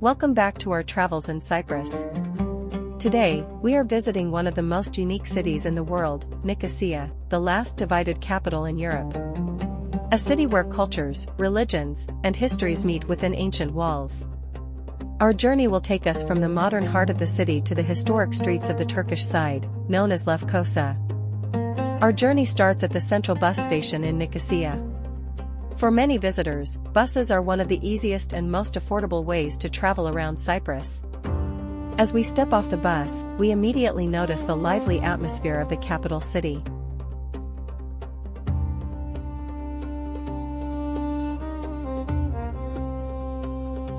Welcome back to our travels in Cyprus. Today, we are visiting one of the most unique cities in the world, Nicosia, the last divided capital in Europe. A city where cultures, religions, and histories meet within ancient walls. Our journey will take us from the modern heart of the city to the historic streets of the Turkish side, known as Lefkoşa. Our journey starts at the central bus station in Nicosia. For many visitors, buses are one of the easiest and most affordable ways to travel around Cyprus. As we step off the bus, we immediately notice the lively atmosphere of the capital city.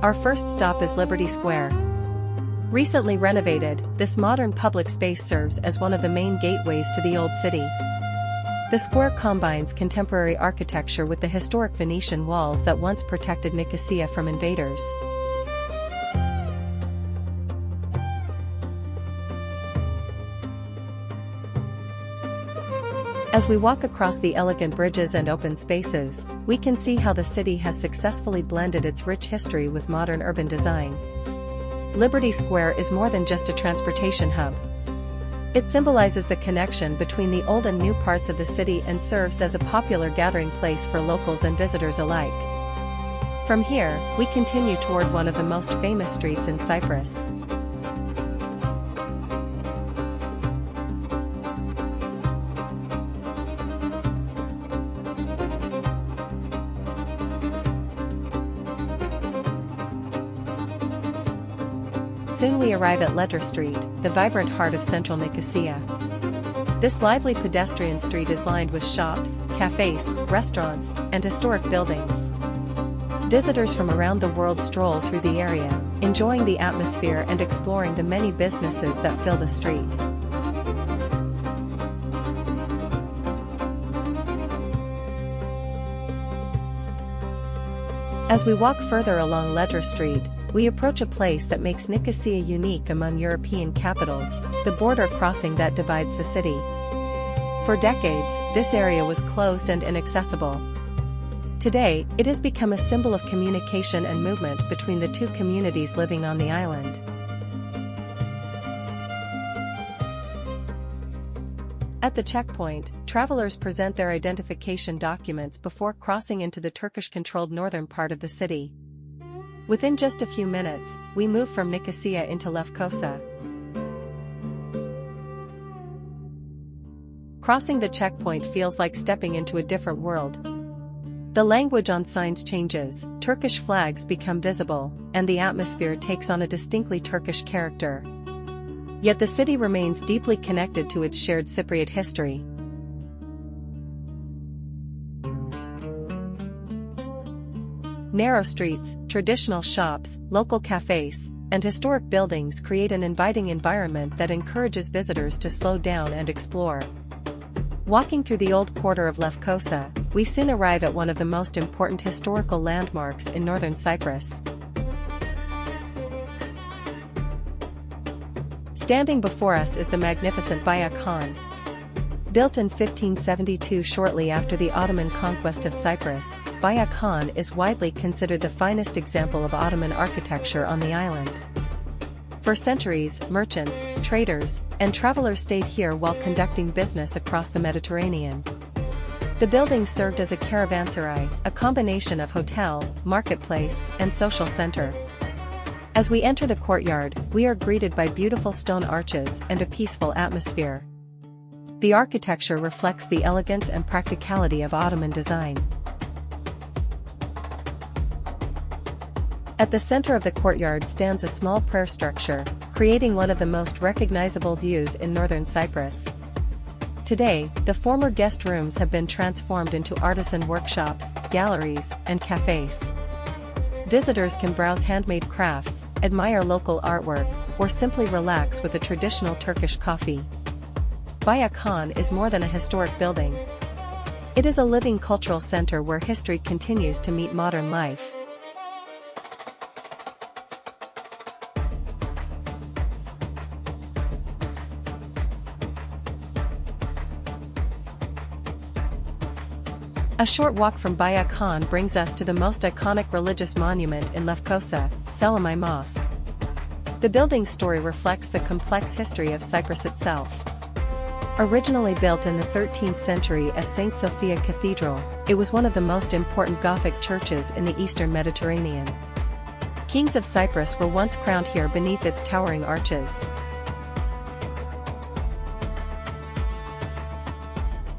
Our first stop is Liberty Square. Recently renovated, this modern public space serves as one of the main gateways to the old city. The square combines contemporary architecture with the historic Venetian walls that once protected Nicosia from invaders. As we walk across the elegant bridges and open spaces, we can see how the city has successfully blended its rich history with modern urban design. Liberty Square is more than just a transportation hub. It symbolizes the connection between the old and new parts of the city and serves as a popular gathering place for locals and visitors alike. From here, we continue toward one of the most famous streets in Cyprus. Soon we arrive at Ledra Street, the vibrant heart of central Nicosia. This lively pedestrian street is lined with shops, cafes, restaurants, and historic buildings. Visitors from around the world stroll through the area, enjoying the atmosphere and exploring the many businesses that fill the street. As we walk further along Ledra Street, we approach a place that makes Nicosia unique among European capitals, the border crossing that divides the city. For decades, this area was closed and inaccessible. Today, it has become a symbol of communication and movement between the two communities living on the island. At the checkpoint, travelers present their identification documents before crossing into the Turkish-controlled northern part of the city. Within just a few minutes, we move from Nicosia into Lefkoşa. Crossing the checkpoint feels like stepping into a different world. The language on signs changes, Turkish flags become visible, and the atmosphere takes on a distinctly Turkish character. Yet the city remains deeply connected to its shared Cypriot history. Narrow streets, traditional shops, local cafes, and historic buildings create an inviting environment that encourages visitors to slow down and explore. Walking through the old quarter of Lefkoşa, we soon arrive at one of the most important historical landmarks in northern Cyprus. Standing before us is the magnificent Büyük Han. Built in 1572 shortly after the Ottoman conquest of Cyprus, Büyük Han is widely considered the finest example of Ottoman architecture on the island. For centuries, merchants, traders, and travelers stayed here while conducting business across the Mediterranean. The building served as a caravanserai, a combination of hotel, marketplace, and social center. As we enter the courtyard, we are greeted by beautiful stone arches and a peaceful atmosphere. The architecture reflects the elegance and practicality of Ottoman design. At the center of the courtyard stands a small prayer structure, creating one of the most recognizable views in northern Cyprus. Today, the former guest rooms have been transformed into artisan workshops, galleries, and cafes. Visitors can browse handmade crafts, admire local artwork, or simply relax with a traditional Turkish coffee. Büyük Han is more than a historic building. It is a living cultural center where history continues to meet modern life. A short walk from Büyük Han brings us to the most iconic religious monument in Lefkoşa, Selimiye Mosque. The building's story reflects the complex history of Cyprus itself. Originally built in the 13th century as St. Sophia Cathedral, it was one of the most important Gothic churches in the eastern Mediterranean. Kings of Cyprus were once crowned here beneath its towering arches.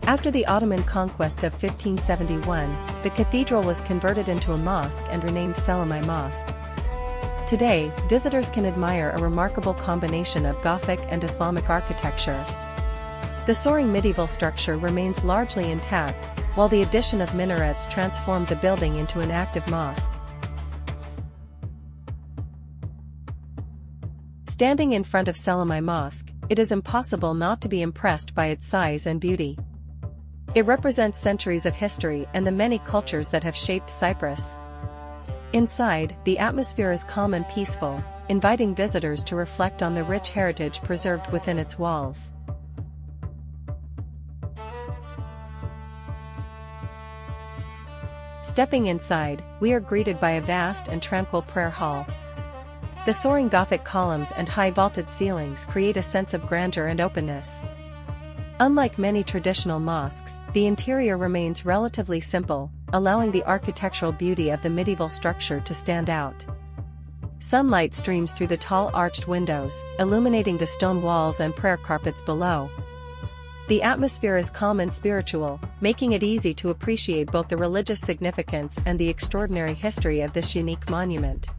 After the Ottoman conquest of 1571, the cathedral was converted into a mosque and renamed Selimiye Mosque. Today, visitors can admire a remarkable combination of Gothic and Islamic architecture. The soaring medieval structure remains largely intact, while the addition of minarets transformed the building into an active mosque. Standing in front of Selimiye Mosque, it is impossible not to be impressed by its size and beauty. It represents centuries of history and the many cultures that have shaped Cyprus. Inside, the atmosphere is calm and peaceful, inviting visitors to reflect on the rich heritage preserved within its walls. Stepping inside, we are greeted by a vast and tranquil prayer hall. The soaring Gothic columns and high vaulted ceilings create a sense of grandeur and openness. Unlike many traditional mosques, the interior remains relatively simple, allowing the architectural beauty of the medieval structure to stand out. Sunlight streams through the tall arched windows, illuminating the stone walls and prayer carpets below. The atmosphere is calm and spiritual, making it easy to appreciate both the religious significance and the extraordinary history of this unique monument.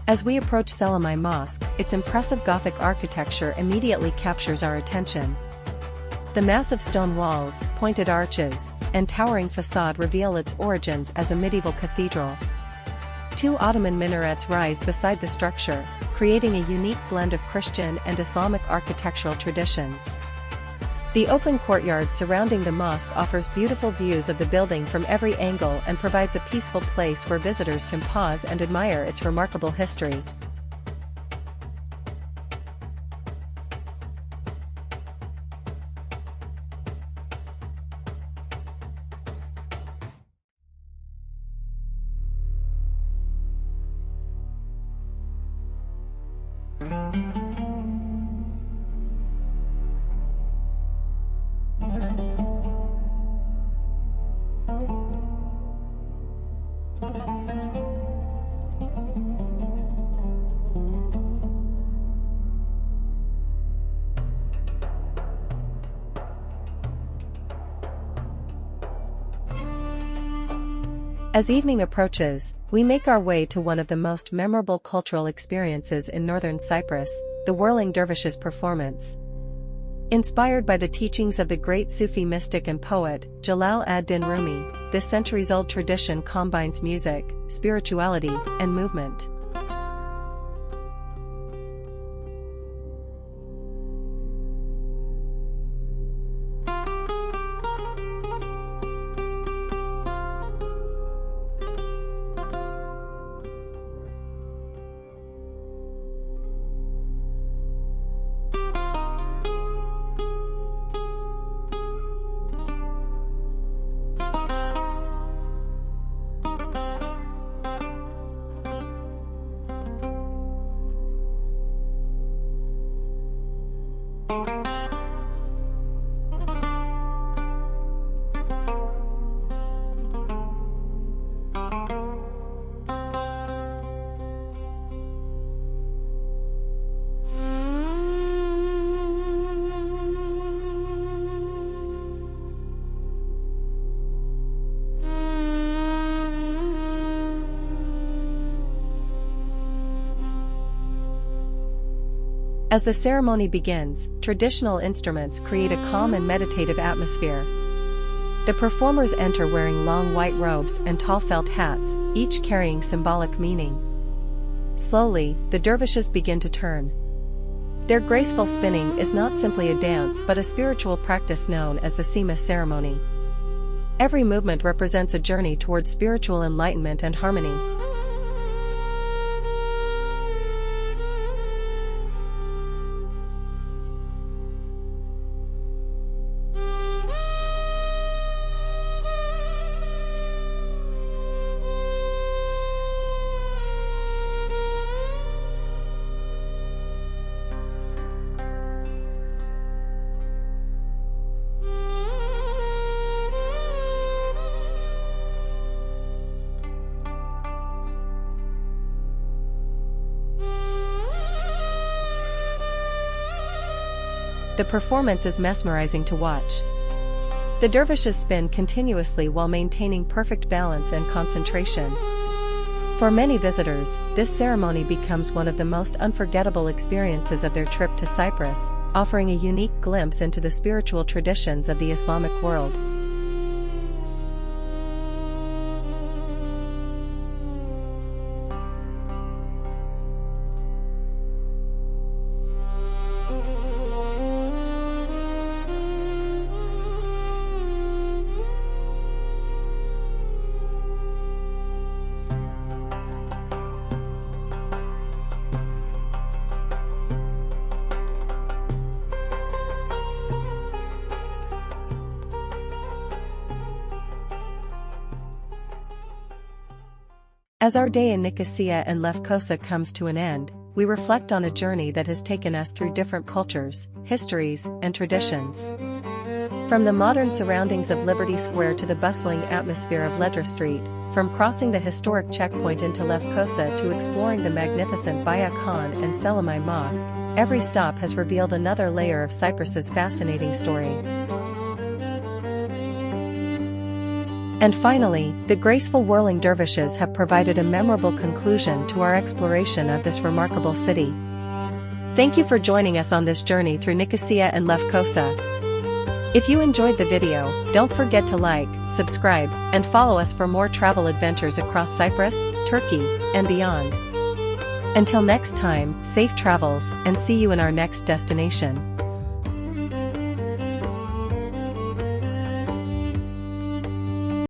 As we approach Selimiye Mosque, its impressive Gothic architecture immediately captures our attention. The massive stone walls, pointed arches, and towering facade reveal its origins as a medieval cathedral. Two Ottoman minarets rise beside the structure, creating a unique blend of Christian and Islamic architectural traditions. The open courtyard surrounding the mosque offers beautiful views of the building from every angle and provides a peaceful place where visitors can pause and admire its remarkable history. As evening approaches, we make our way to one of the most memorable cultural experiences in Northern Cyprus, the Whirling Dervishes performance. Inspired by the teachings of the great Sufi mystic and poet, Jalal ad-Din Rumi, this centuries-old tradition combines music, spirituality, and movement. As the ceremony begins, traditional instruments create a calm and meditative atmosphere. The performers enter wearing long white robes and tall felt hats, each carrying symbolic meaning. Slowly, the dervishes begin to turn. Their graceful spinning is not simply a dance but a spiritual practice known as the Sema ceremony. Every movement represents a journey toward spiritual enlightenment and harmony. The performance is mesmerizing to watch. The dervishes spin continuously while maintaining perfect balance and concentration. For many visitors, this ceremony becomes one of the most unforgettable experiences of their trip to Cyprus, offering a unique glimpse into the spiritual traditions of the Islamic world. As our day in Nicosia and Lefkoşa comes to an end, we reflect on a journey that has taken us through different cultures, histories, and traditions. From the modern surroundings of Liberty Square to the bustling atmosphere of Ledra Street, from crossing the historic checkpoint into Lefkoşa to exploring the magnificent Büyük Han and Selimiye Mosque, every stop has revealed another layer of Cyprus's fascinating story. And finally, the graceful Whirling Dervishes have provided a memorable conclusion to our exploration of this remarkable city. Thank you for joining us on this journey through Nicosia and Lefkoşa. If you enjoyed the video, don't forget to like, subscribe, and follow us for more travel adventures across Cyprus, Turkey, and beyond. Until next time, safe travels, and see you in our next destination.